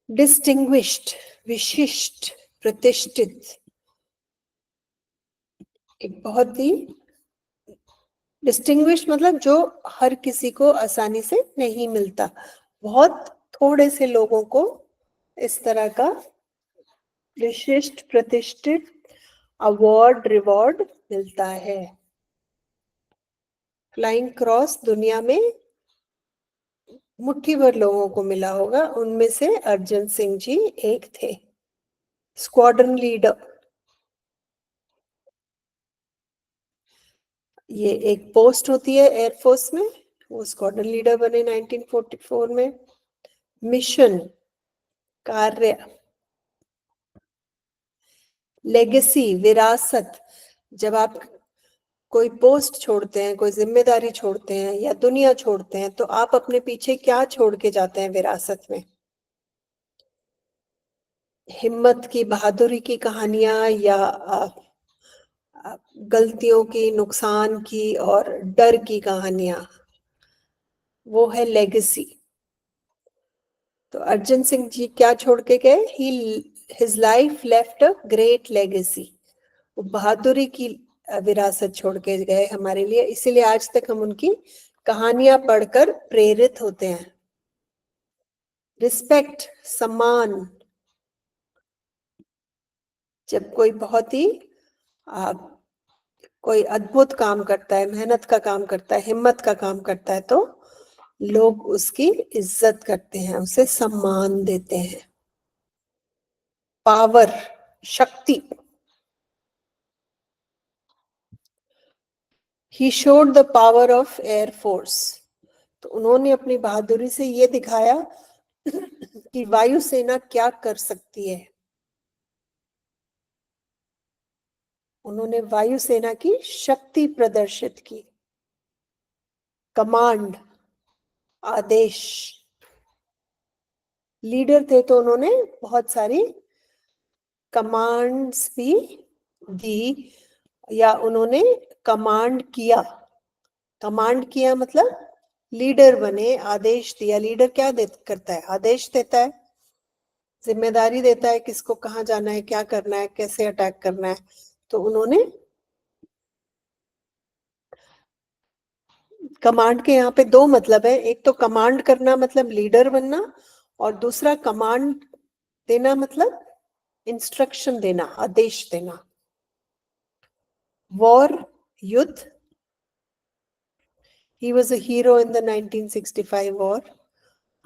डिस्टिंग्विश्ड, विशिष्ट, प्रतिष्ठित, एक बहुत ही डिस्टिंग्विश मतलब जो हर किसी को आसानी से नहीं मिलता, बहुत थोड़े से लोगों को इस तरह का विशिष्ट प्रतिष्ठित अवार्ड रिवॉर्ड मिलता है। फ्लाइंग क्रॉस दुनिया में मुट्ठी भर लोगों को मिला होगा, उनमें से अर्जन सिंह जी एक थे। स्क्वाड्रन लीडर, ये एक पोस्ट होती है एयरफोर्स में, वो स्क्वाड्रन लीडर बने 1944 में। मिशन, कार्य। लेगेसी, विरासत, जब आप कोई पोस्ट छोड़ते हैं, कोई जिम्मेदारी छोड़ते हैं या दुनिया छोड़ते हैं, तो आप अपने पीछे क्या छोड़ के जाते हैं विरासत में? हिम्मत की, बहादुरी की कहानियां, या गलतियों की, नुकसान की और डर की कहानियां, वो है लेगेसी। तो अर्जन सिंह जी क्या छोड़ के गए? He his life left a great legacy, वो बहादुरी की विरासत छोड़ के गए हमारे लिए, इसीलिए आज तक हम उनकी कहानियां पढ़कर प्रेरित होते हैं। रिस्पेक्ट, सम्मान, जब कोई बहुत ही कोई अद्भुत काम करता है, मेहनत का काम करता है, हिम्मत का काम करता है, तो लोग उसकी इज्जत करते हैं, उसे सम्मान देते हैं। पावर, शक्ति, he showed the power of air force, तो उन्होंने अपनी बहादुरी से ये दिखाया कि वायुसेना क्या कर सकती है। उन्होंने वायुसेना की शक्ति प्रदर्शित की। कमांड, आदेश, लीडर थे तो उन्होंने बहुत सारी कमांड्स भी दी, या उन्होंने कमांड किया। कमांड किया मतलब लीडर बने, आदेश दिया। लीडर क्या करता है? आदेश देता है, जिम्मेदारी देता है, किसको कहाँ जाना है, क्या करना है, कैसे अटैक करना है। तो उन्होंने कमांड के यहाँ पे दो मतलब है, एक तो कमांड करना मतलब लीडर बनना, और दूसरा कमांड देना मतलब इंस्ट्रक्शन देना, आदेश देना। वॉर, युद्ध, he was a hero in the 1965 war.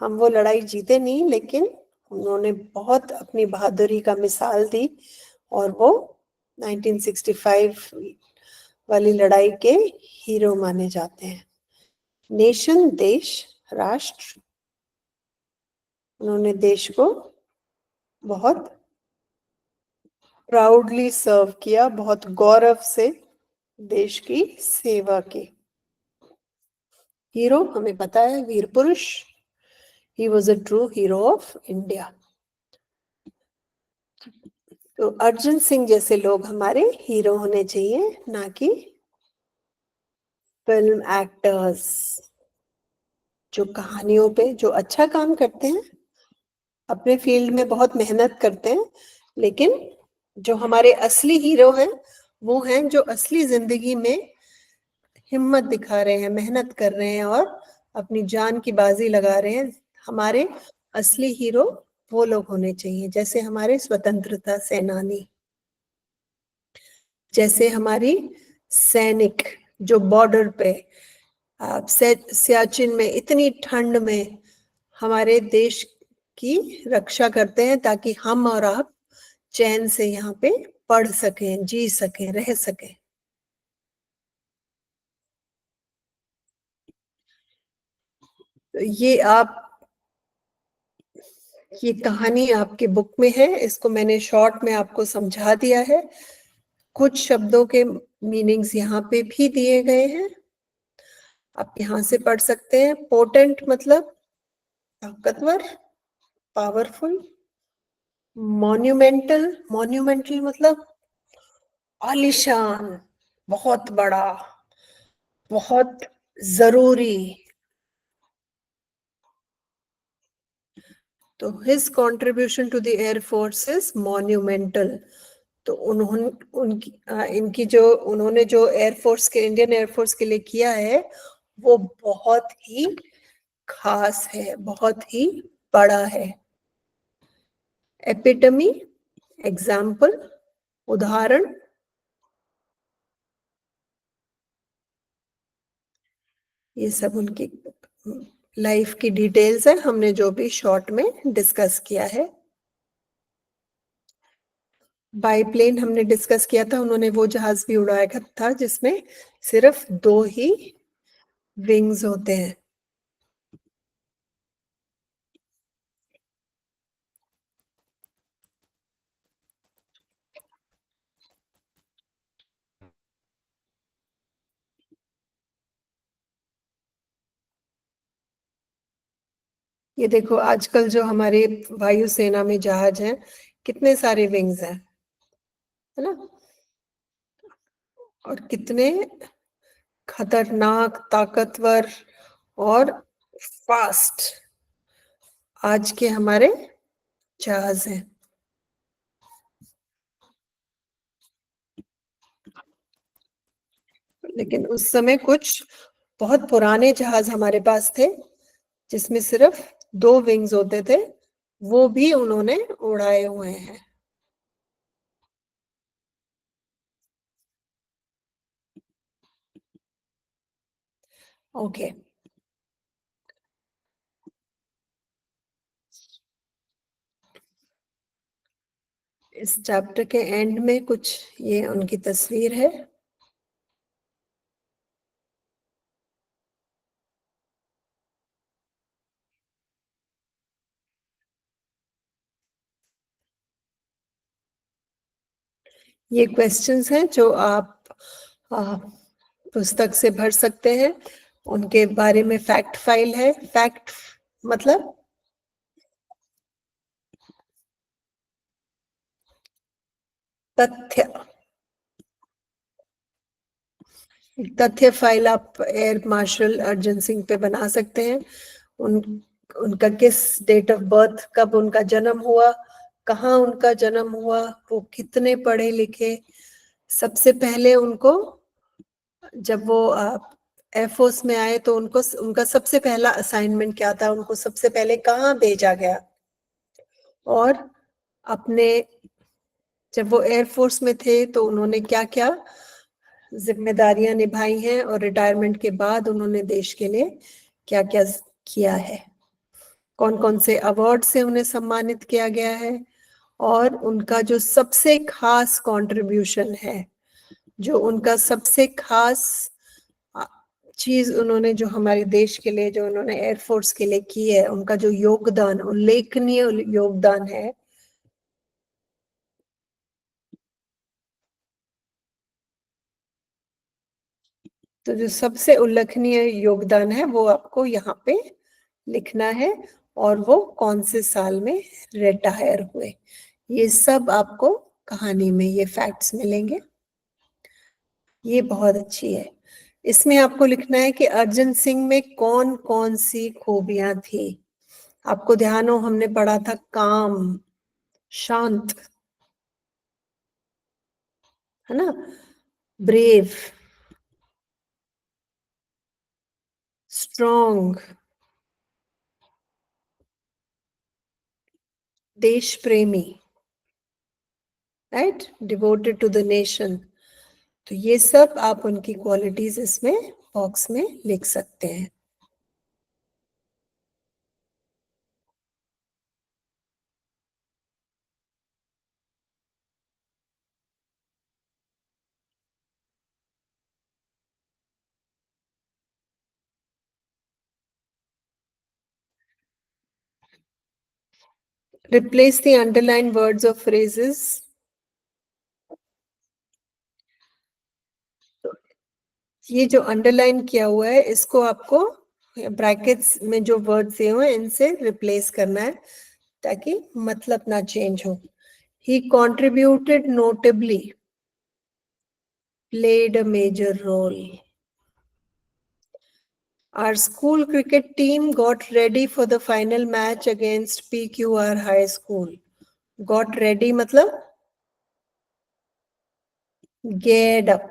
हम वो लड़ाई जीते नहीं, लेकिन उन्होंने बहुत अपनी बहादुरी का मिसाल दी, और वो 1965 वाली लड़ाई के हीरो माने जाते हैं। नेशन, देश, राष्ट्र, उन्होंने देश को बहुत प्राउडली सर्व किया, बहुत गौरव से देश की सेवा की। हीरो हमें पता है, वीर पुरुष, he was a true hero of India. तो अर्जुन सिंह जैसे लोग हमारे हीरो होने चाहिए, ना कि फिल्म एक्टर्स जो कहानियों पे जो अच्छा काम करते हैं, अपने फील्ड में बहुत मेहनत करते हैं, लेकिन जो हमारे असली हीरो हैं वो हैं जो असली जिंदगी में हिम्मत दिखा रहे हैं, मेहनत कर रहे हैं और अपनी जान की बाजी लगा रहे हैं। हमारे असली हीरो वो लोग होने चाहिए, जैसे हमारे स्वतंत्रता सेनानी, जैसे हमारी सैनिक जो बॉर्डर पे सियाचिन में इतनी ठंड में हमारे देश की रक्षा करते हैं, ताकि हम और आप चैन से यहाँ पे पढ़ सकें, जी सकें, रह सकें। तो ये कहानी आपके बुक में है, इसको मैंने शॉर्ट में आपको समझा दिया है। कुछ शब्दों के मीनिंग्स यहाँ पे भी दिए गए हैं, आप यहाँ से पढ़ सकते हैं। पोटेंट मतलब ताकतवर, पावरफुल। मॉन्यूमेंटल, मॉन्यूमेंटल मतलब आलीशान, बहुत बड़ा, बहुत जरूरी। तो his contribution to the air force is monumental. तो उन्होंने इनकी जो उन्होंने जो एयरफोर्स के इंडियन एयरफोर्स के लिए किया है वो बहुत ही खास है, बहुत ही बड़ा है। एपिटमी, एग्जाम्पल, उदाहरण, ये सब उनकी लाइफ की डिटेल्स है, हमने जो भी शॉर्ट में डिस्कस किया है। बाईप्लेन हमने डिस्कस किया था, उन्होंने वो जहाज भी उड़ाया था जिसमें सिर्फ 2 ही विंग्स होते हैं। ये देखो आजकल जो हमारे वायुसेना में जहाज हैं, कितने सारे विंग्स हैं, है ना, और कितने खतरनाक, ताकतवर और फास्ट आज के हमारे जहाज हैं। लेकिन उस समय कुछ बहुत पुराने जहाज हमारे पास थे जिसमें सिर्फ 2 विंग्स होते थे, वो भी उन्होंने उड़ाए हुए हैं। ओके, इस चैप्टर के एंड में कुछ ये उनकी तस्वीर है। ये क्वेश्चंस हैं जो आप पुस्तक से भर सकते हैं, उनके बारे में फैक्ट फाइल है। फैक्ट मतलब तथ्य, तथ्य फाइल आप एयर मार्शल अर्जन सिंह पे बना सकते हैं। उन उनका किस डेट ऑफ बर्थ, कब उनका जन्म हुआ, कहाँ उनका जन्म हुआ, वो कितने पढ़े लिखे, सबसे पहले उनको जब वो एयरफोर्स में आए तो उनको उनका सबसे पहला असाइनमेंट क्या था, उनको सबसे पहले कहाँ भेजा गया, और अपने जब वो एयरफोर्स में थे तो उन्होंने क्या क्या जिम्मेदारियां निभाई हैं, और रिटायरमेंट के बाद उन्होंने देश के लिए क्या क्या किया है, कौन कौन से अवार्ड से उन्हें सम्मानित किया गया है, और उनका जो सबसे खास कंट्रीब्यूशन है, जो उनका सबसे खास चीज उन्होंने जो हमारे देश के लिए, जो उन्होंने एयरफोर्स के लिए की है, उनका जो योगदान, उल्लेखनीय योगदान है, तो जो सबसे उल्लेखनीय योगदान है वो आपको यहाँ पे लिखना है, और वो कौन से साल में रिटायर हुए, ये सब आपको कहानी में ये फैक्ट्स मिलेंगे। ये बहुत अच्छी है। इसमें आपको लिखना है कि अर्जन सिंह में कौन कौन सी खूबियां थी। आपको ध्यान हो, हमने पढ़ा था काम, शांत, है ना, ब्रेव, स्ट्रॉन्ग, देश प्रेमी, right, devoted to the nation. तो ये सब आप उनकी क्वालिटीज इसमें बॉक्स में लिख सकते हैं। Replace the underlined words of phrases. ये जो अंडरलाइन किया हुआ है इसको आपको ब्रैकेट्स में जो वर्ड्स दिए हुए हैं इनसे रिप्लेस करना है ताकि मतलब ना चेंज हो। He contributed notably, played a major role. Our school cricket team got ready for the final match against PQR High School. Got ready मतलब geared up.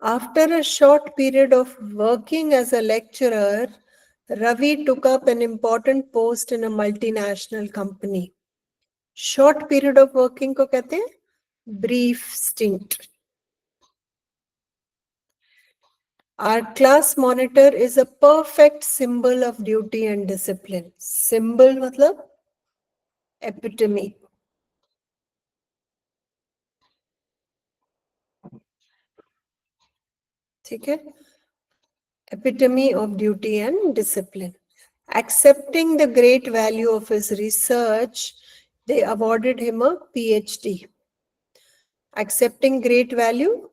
After a short period of working as a lecturer, Ravi took up an important post in a multinational company. Short period of working को कहते हैं brief stint. Our class monitor is a perfect symbol of duty and discipline. Symbol मतलब epitome. ठीक है, epitome of duty and discipline. Accepting the great value of his research, they awarded him a PhD. Accepting great value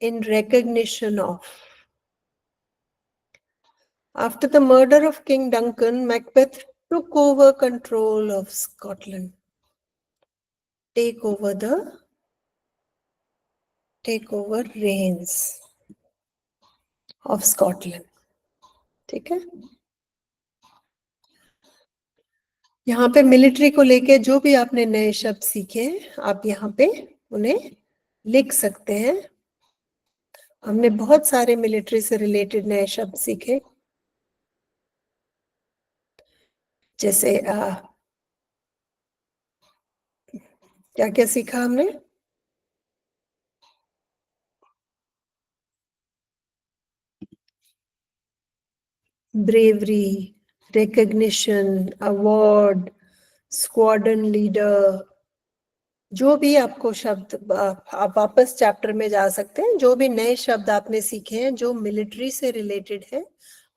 in recognition of. After the murder of King Duncan, Macbeth took over control of Scotland. Take over reigns of Scotland. ठीक है, यहाँ पे military को लेके जो भी आपने नए शब्द सीखे आप यहाँ पे उन्हें लिख सकते हैं। हमने बहुत सारे मिलिट्री से रिलेटेड नए शब्द सीखे, जैसे क्या क्या सीखा हमने? Bravery, recognition, award, squadron leader, जो भी आपको शब्द, आप वापस चैप्टर में जा सकते हैं। जो भी नए शब्द आपने सीखे हैं जो मिलिट्री से रिलेटेड है,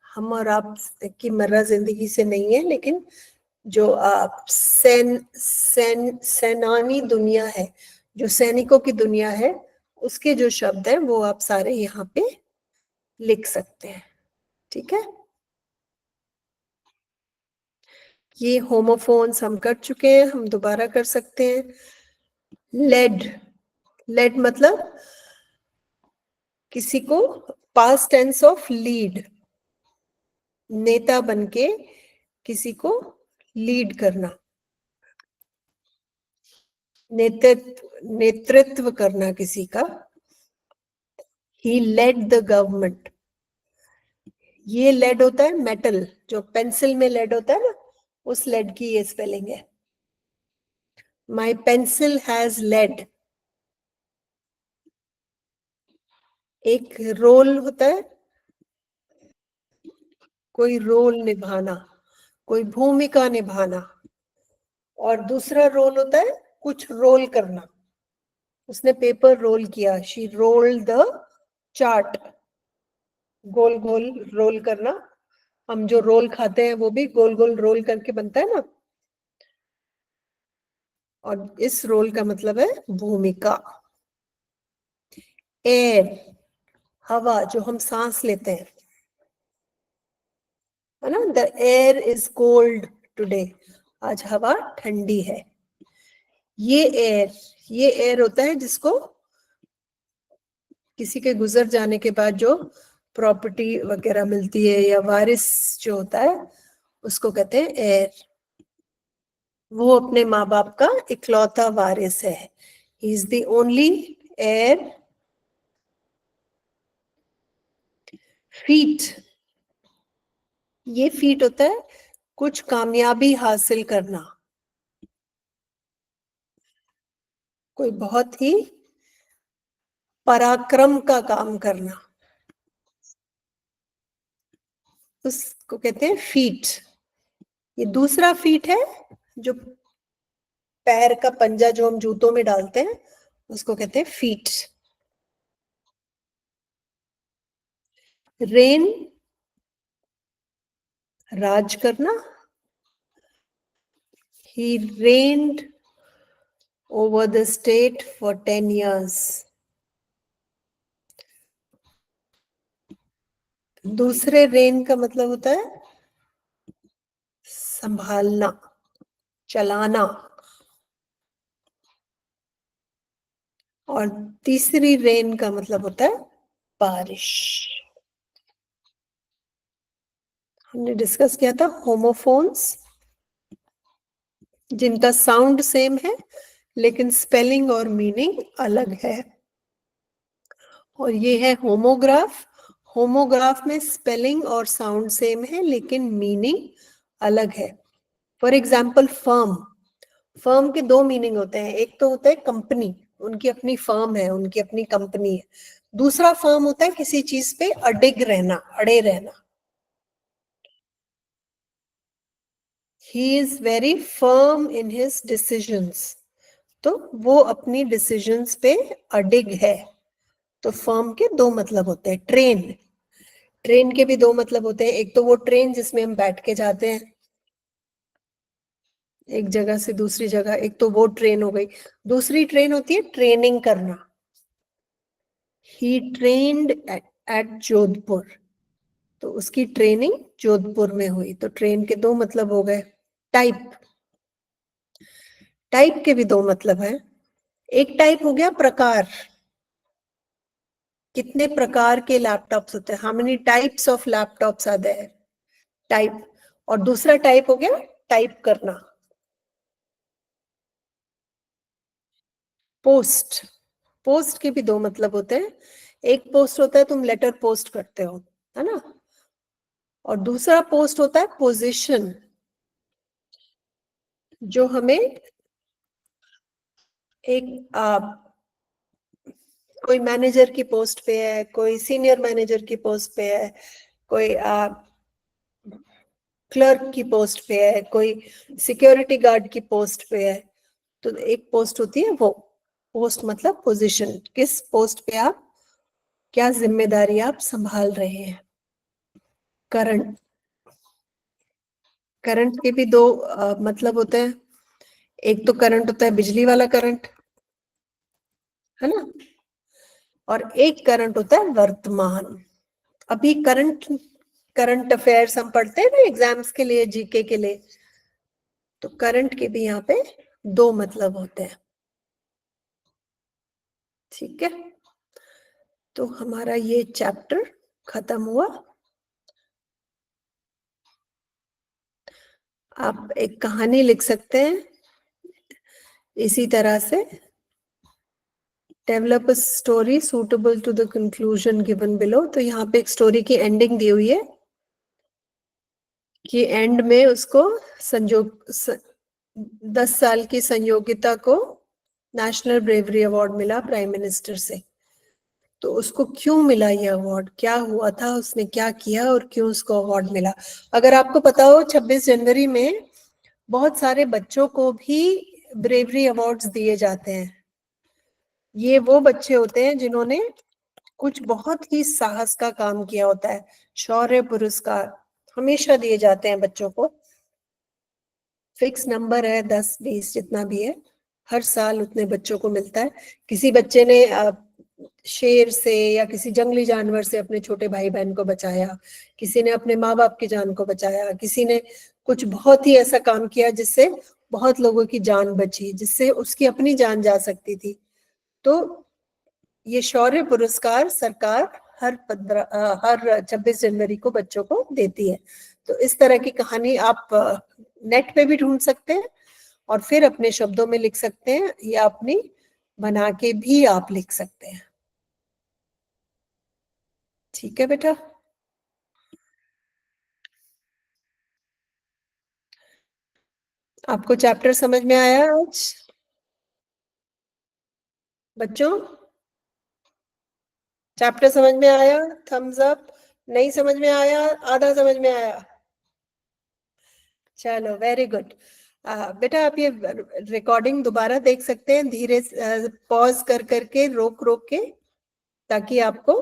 हम और आप की मर्रा जिंदगी से नहीं है, लेकिन जो आप सेनानी दुनिया है, जो सैनिकों की दुनिया है, उसके जो शब्द हैं वो आप सारे यहाँ पे लिख सकते हैं। ठीक है, ये होमोफोन्स हम कर चुके हैं, हम दोबारा कर सकते हैं। लेड, लेड मतलब किसी को पास्ट टेंस ऑफ लीड, नेता बनके किसी को लीड करना, नेतृत्व करना किसी का। ही लेड द गवर्नमेंट। ये लेड होता है मेटल, जो पेंसिल में लेड होता है ना, उस लेड की ये स्पेलिंग है। माई पेंसिल हैज लेड। एक रोल होता है, कोई रोल निभाना, कोई भूमिका निभाना, और दूसरा रोल होता है कुछ रोल करना। उसने पेपर रोल किया, शी रोल्ड द चार्ट। गोल गोल रोल करना, हम जो रोल खाते हैं वो भी गोल गोल रोल करके बनता है ना। और इस रोल का मतलब है भूमिका। एयर, हवा जो हम सांस लेते हैं, है ना, the air is cold today. आज हवा ठंडी है। ये एयर होता है जिसको किसी के गुजर जाने के बाद जो प्रॉपर्टी वगैरह मिलती है या वारिस जो होता है उसको कहते हैं एयर। वो अपने माँ बाप का इकलौता वारिस है। He is the only air. Feet, ये फीट होता है कुछ कामयाबी हासिल करना, कोई बहुत ही पराक्रम का काम करना, उसको कहते हैं फीट। ये दूसरा फीट है जो पैर का पंजा जो हम जूतों में डालते हैं उसको कहते हैं फीट। रेन, राज करना। He reigned over the state for 10 years. दूसरे रेन का मतलब होता है संभालना, चलाना। और तीसरी रेन का मतलब होता है बारिश। हमने डिस्कस किया था होमोफोन्स, जिनका साउंड सेम है लेकिन स्पेलिंग और मीनिंग अलग है। और ये है होमोग्राफ। होमोग्राफ में स्पेलिंग और साउंड सेम है लेकिन मीनिंग अलग है। फॉर एग्जाम्पल फर्म, फर्म के दो मीनिंग होते हैं। एक तो होता है कंपनी, उनकी अपनी फर्म है, उनकी अपनी कंपनी है। दूसरा फर्म होता है किसी चीज पे अडिग रहना, अड़े रहना। He is very firm in his decisions, तो वो अपनी डिसीजंस पे अडिग है। तो फर्म के दो मतलब होते हैं। ट्रेन, ट्रेन के भी दो मतलब होते हैं। एक तो वो ट्रेन जिसमें हम बैठ के जाते हैं एक जगह से दूसरी जगह, एक तो वो ट्रेन हो गई। दूसरी ट्रेन होती है ट्रेनिंग करना। ही ट्रेन्ड एट जोधपुर, तो उसकी ट्रेनिंग जोधपुर में हुई। तो ट्रेन के दो मतलब हो गए। टाइप, टाइप के भी दो मतलब है। एक टाइप हो गया प्रकार, कितने प्रकार के लैपटॉप्स होते हैं, how many types of laptops are there, type. और दूसरा टाइप हो गया टाइप करना। पोस्ट, पोस्ट के भी दो मतलब होते हैं। एक पोस्ट होता है तुम लेटर पोस्ट करते हो, है ना। और दूसरा पोस्ट होता है पोजीशन, जो हमें एक कोई मैनेजर की पोस्ट पे है, कोई सीनियर मैनेजर की पोस्ट पे है, कोई क्लर्क की पोस्ट पे है, कोई सिक्योरिटी गार्ड की पोस्ट पे है। तो एक पोस्ट होती है वो। पोस्ट मतलब पोजीशन, किस पोस्ट पे आप, क्या जिम्मेदारी आप संभाल रहे हैं। करंट, करंट के भी दो मतलब होते हैं। एक तो करंट होता है बिजली वाला करंट, है ना। और एक करंट होता है वर्तमान। अभी करंट, करंट अफेयर्स हम पढ़ते हैं ना एग्जाम्स के लिए, जीके के लिए। तो करंट के भी यहाँ पे दो मतलब होते हैं। ठीक है, तो हमारा ये चैप्टर खत्म हुआ। आप एक कहानी लिख सकते हैं इसी तरह से। Develop a story suitable to the conclusion given below. तो यहाँ पे एक स्टोरी की एंडिंग दी हुई है कि एंड में उसको संयोग 10 साल की संयोगिता को नेशनल ब्रेवरी अवार्ड मिला प्राइम मिनिस्टर से। तो उसको क्यों मिला ये अवार्ड, क्या हुआ था, उसने क्या किया और क्यों उसको अवार्ड मिला। अगर आपको पता हो 26 जनवरी में बहुत सारे बच्चों को भी ब्रेवरी अवार्ड्स दिए जाते हैं। ये वो बच्चे होते हैं जिन्होंने कुछ बहुत ही साहस का काम किया होता है। शौर्य पुरस्कार हमेशा दिए जाते हैं बच्चों को। फिक्स नंबर है 10-20 जितना भी है, हर साल उतने बच्चों को मिलता है। किसी बच्चे ने शेर से या किसी जंगली जानवर से अपने छोटे भाई बहन को बचाया, किसी ने अपने माँ बाप की जान को बचाया, किसी ने कुछ बहुत ही ऐसा काम किया जिससे बहुत लोगों की जान बची, जिससे उसकी अपनी जान जा सकती थी। तो ये शौर्य पुरस्कार सरकार हर 26 जनवरी को बच्चों को देती है। तो इस तरह की कहानी आप नेट पे भी ढूंढ सकते हैं और फिर अपने शब्दों में लिख सकते हैं, या अपनी बना के भी आप लिख सकते हैं। ठीक है बेटा? आपको चैप्टर समझ में आया आज बच्चों? चैप्टर समझ में आया? Thumbs up. नहीं समझ में आया? आधा समझ में आया? चलो वेरी गुड। बेटा आप ये रिकॉर्डिंग दोबारा देख सकते हैं, धीरे पॉज कर करके, रोक रोक के, ताकि आपको